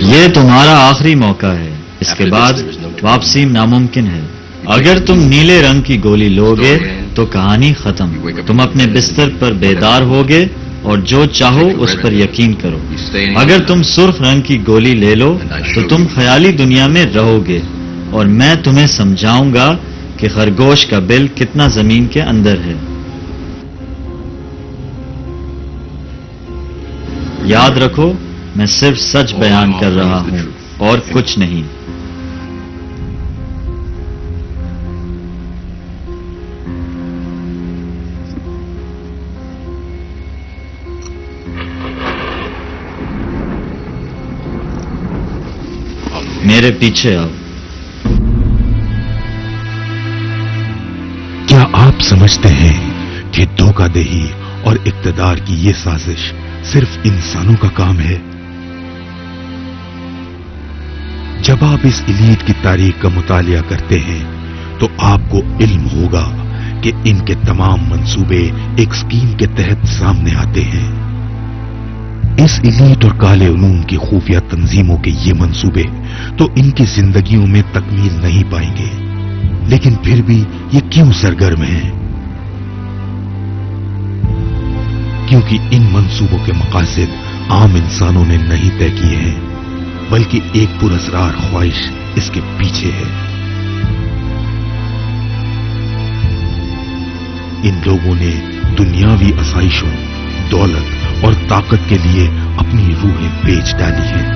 یہ تمہارا آخری موقع ہے، اس کے بعد واپسی ناممکن ہے۔ اگر تم نیلے رنگ کی گولی لوگے تو کہانی ختم، تم اپنے بستر پر بیدار ہوگے اور جو چاہو اس پر یقین کرو۔ اگر تم سرخ رنگ کی گولی لے لو تو تم خیالی دنیا میں رہو گے اور میں تمہیں سمجھاؤں گا کہ خرگوش کا بل کتنا زمین کے اندر ہے۔ یاد رکھو، میں صرف سچ بیان کر رہا ہوں اور کچھ نہیں۔ میرے پیچھے آؤ۔ کیا آپ سمجھتے ہیں کہ دھوکہ دہی اور اقتدار کی یہ سازش صرف انسانوں کا کام ہے؟ جب آپ اس ایلیٹ کی تاریخ کا مطالعہ کرتے ہیں تو آپ کو علم ہوگا کہ ان کے تمام منصوبے ایک اسکیم کے تحت سامنے آتے ہیں۔ اس ایلیٹ اور کالے علوم کی خفیہ تنظیموں کے یہ منصوبے تو ان کی زندگیوں میں تکمیل نہیں پائیں گے، لیکن پھر بھی یہ کیوں سرگرم ہیں؟ کیونکہ ان منصوبوں کے مقاصد عام انسانوں نے نہیں طے کیے ہیں، بلکہ ایک پراسرار خواہش اس کے پیچھے ہے۔ ان لوگوں نے دنیاوی آسائشوں، دولت اور طاقت کے لیے اپنی روحیں بیچ ڈالی ہیں۔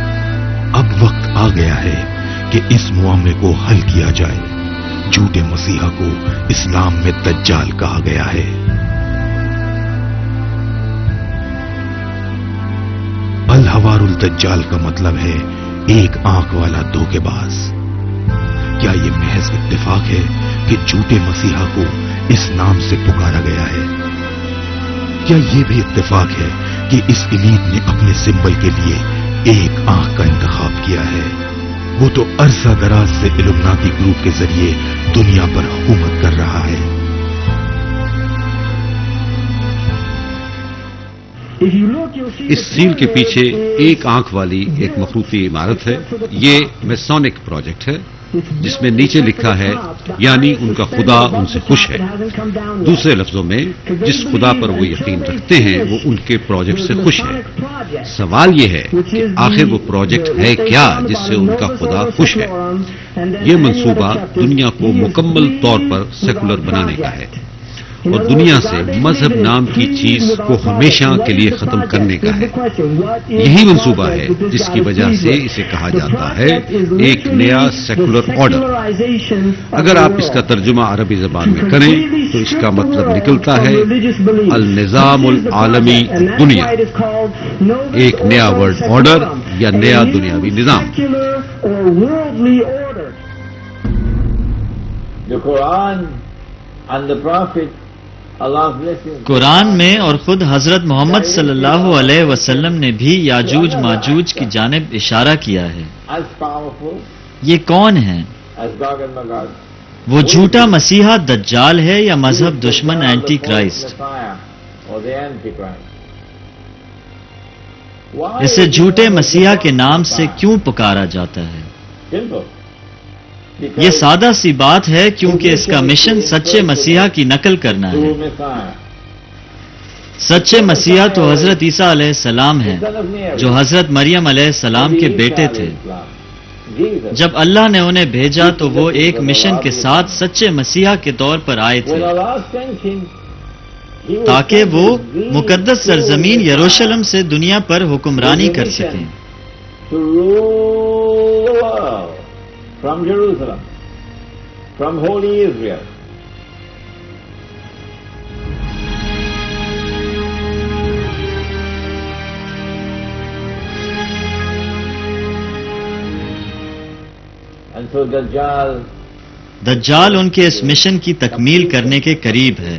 اب وقت آ گیا ہے کہ اس معاملے کو حل کیا جائے۔ جھوٹے مسیحا کو اسلام میں دجال کہا گیا ہے۔ الحوار الدجال کا مطلب ہے ایک آنکھ والا دھوکے باز۔ کیا یہ محض اتفاق ہے کہ جھوٹے مسیحا کو اس نام سے پکارا گیا ہے؟ کیا یہ بھی اتفاق ہے کہ اس ایلیٹ نے اپنے سمبل کے لیے ایک آنکھ کا انتخاب کیا ہے؟ وہ تو عرصہ دراز سے علومناتی گروپ کے ذریعے دنیا پر حکومت کر رہا ہے۔ اس سیل کے پیچھے ایک آنکھ والی ایک مخروطی عمارت ہے۔ یہ میسونک پروجیکٹ ہے جس میں نیچے لکھا ہے یعنی ان کا خدا ان سے خوش ہے۔ دوسرے لفظوں میں جس خدا پر وہ یقین رکھتے ہیں وہ ان کے پروجیکٹ سے خوش ہے۔ سوال یہ ہے کہ آخر وہ پروجیکٹ ہے کیا جس سے ان کا خدا خوش ہے؟ یہ منصوبہ دنیا کو مکمل طور پر سیکولر بنانے کا ہے اور دنیا سے مذہب نام کی چیز کو ہمیشہ کے لیے ختم کرنے کا ہے۔ یہی منصوبہ ہے جس کی وجہ سے اسے کہا جاتا ہے ایک نیا سیکولر آرڈر۔ اگر آپ اس کا ترجمہ عربی زبان میں کریں تو اس کا مطلب نکلتا ہے النظام العالمی دنیا، ایک نیا ورلڈ آرڈر یا نیا دنیاوی نظام۔ قرآن میں اور خود حضرت محمد صلی اللہ علیہ وسلم نے بھی یاجوج ماجوج کی جانب اشارہ کیا ہے۔ یہ کون ہیں؟ وہ جھوٹا مسیحا دجال ہے یا مذہب دشمن اینٹی کرائسٹ؟ اسے جھوٹے مسیحا کے نام سے کیوں پکارا جاتا ہے؟ یہ سادہ سی بات ہے کیونکہ اس کا مشن سچے مسیحا کی نقل کرنا ہے۔ سچے مسیحا تو حضرت عیسیٰ علیہ السلام ہیں جو حضرت مریم علیہ السلام کے بیٹے تھے۔ جب اللہ نے انہیں بھیجا تو وہ ایک مشن کے ساتھ سچے مسیحا کے طور پر آئے تھے تاکہ وہ مقدس سرزمین یروشلم سے دنیا پر حکمرانی کر سکیں۔ From Jerusalem, from holy Israel. And so دجال ان کے اس مشن کی تکمیل کرنے کے قریب ہے۔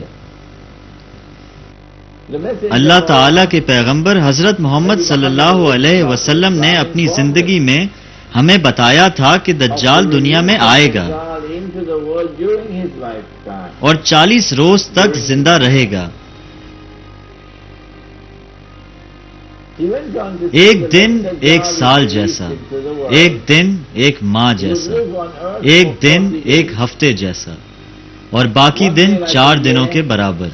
اللہ تعالیٰ کے پیغمبر حضرت محمد صلی اللہ علیہ وسلم نے اپنی زندگی میں ہمیں بتایا تھا کہ دجال دنیا میں آئے گا اور 40 روز تک زندہ رہے گا۔ ایک دن ایک سال جیسا، ایک دن ایک ماہ جیسا، ایک دن ایک ہفتے جیسا، اور باقی دن 4 دنوں کے برابر۔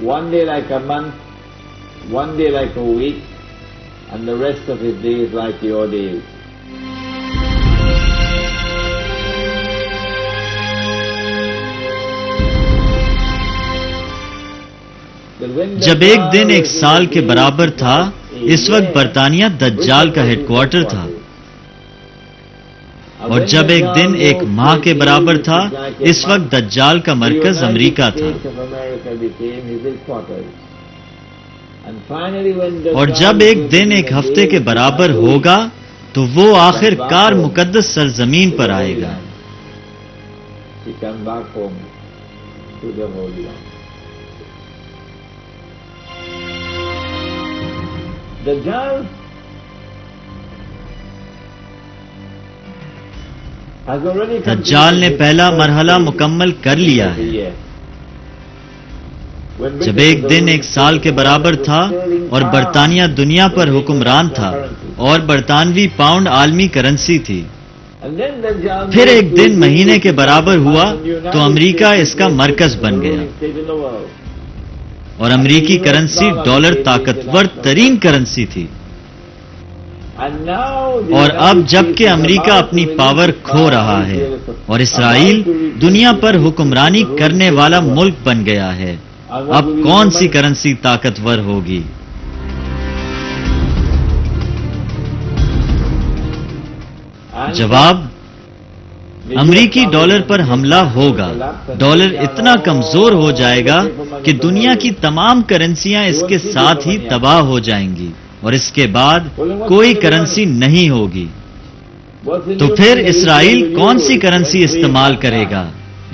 One day like a month, one day like a week, and the rest of his days like your days. جب ایک دن ایک سال کے برابر تھا، اس وقت برطانیہ دجال کا ہیڈ کوارٹر تھا، اور جب ایک دن ایک ماہ کے برابر تھا، اس وقت دجال کا مرکز امریکہ تھا، اور جب ایک دن ایک ہفتے کے برابر ہوگا تو وہ آخر کار مقدس سرزمین پر آئے گا۔ دجال نے پہلا مرحلہ مکمل کر لیا ہے۔ جب ایک دن ایک سال کے برابر تھا اور برطانیہ دنیا پر حکمران تھا اور برطانوی پاؤنڈ عالمی کرنسی تھی، پھر ایک دن مہینے کے برابر ہوا تو امریکہ اس کا مرکز بن گیا، اور امریکی کرنسی ڈالر طاقتور ترین کرنسی تھی۔ اور اب جبکہ امریکہ اپنی پاور کھو رہا ہے اور اسرائیل دنیا پر حکمرانی کرنے والا ملک بن گیا ہے، اب کون سی کرنسی طاقتور ہوگی؟ جواب: امریکی ڈالر پر حملہ ہوگا۔ ڈالر اتنا کمزور ہو جائے گا کہ دنیا کی تمام کرنسیاں اس کے ساتھ ہی تباہ ہو جائیں گی، اور اس کے بعد کوئی کرنسی نہیں ہوگی۔ تو پھر اسرائیل کون سی کرنسی استعمال کرے گا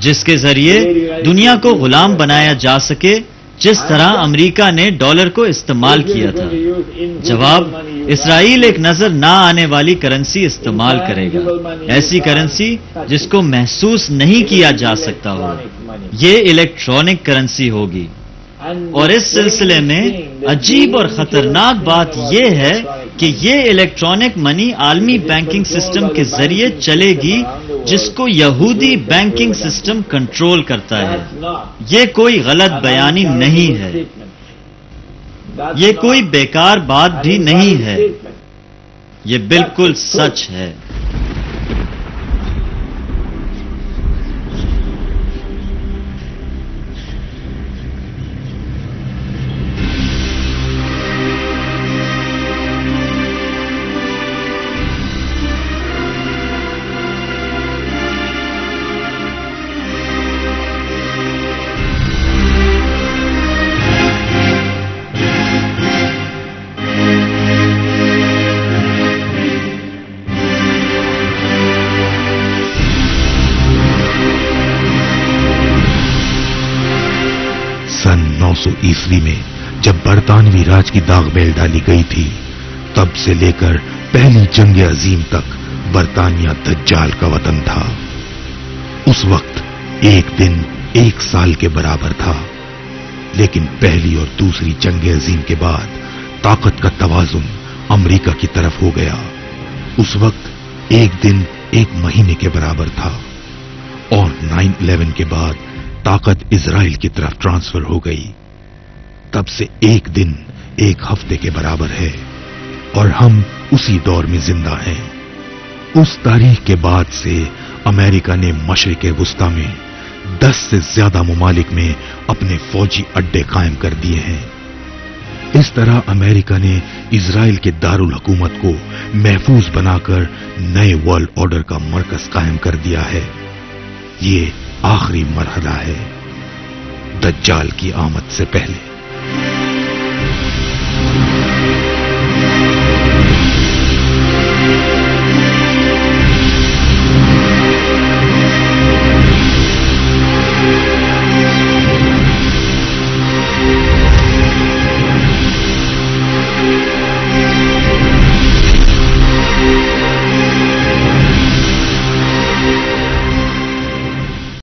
جس کے ذریعے دنیا کو غلام بنایا جا سکے، جس طرح امریکہ نے ڈالر کو استعمال کیا تھا؟ جواب: اسرائیل ایک نظر نہ آنے والی کرنسی استعمال کرے گا، ایسی کرنسی جس کو محسوس نہیں کیا جا سکتا ہو۔ یہ الیکٹرانک کرنسی ہوگی، اور اس سلسلے میں عجیب اور خطرناک بات یہ ہے کہ یہ الیکٹرانک منی عالمی بینکنگ سسٹم کے ذریعے چلے گی، جس کو یہودی بینکنگ سسٹم کنٹرول کرتا ہے۔ یہ کوئی غلط بیانی نہیں ہے، یہ کوئی بیکار بات بھی نہیں ہے، یہ بالکل سچ ہے۔ عیسوی میں جب برطانوی راج کی داغ بیل ڈالی گئی تھی، تب سے لے کر پہلی جنگ عظیم تک برطانیہ دجال کا وطن تھا۔ اس وقت ایک دن ایک سال کے برابر تھا، لیکن پہلی اور دوسری جنگ عظیم کے بعد طاقت کا توازن امریکہ کی طرف ہو گیا۔ اس وقت ایک دن ایک مہینے کے برابر تھا، اور 9/11 کے بعد طاقت اسرائیل کی طرف ٹرانسفر ہو گئی۔ تب سے ایک دن ایک ہفتے کے برابر ہے، اور ہم اسی دور میں زندہ ہیں۔ اس تاریخ کے بعد سے امریکہ نے مشرق وسطی میں 10 سے زیادہ ممالک میں اپنے فوجی اڈے قائم کر دیے ہیں۔ اس طرح امریکہ نے اسرائیل کے دارالحکومت کو محفوظ بنا کر نئے ورلڈ آرڈر کا مرکز قائم کر دیا ہے۔ یہ آخری مرحلہ ہے دجال کی آمد سے پہلے۔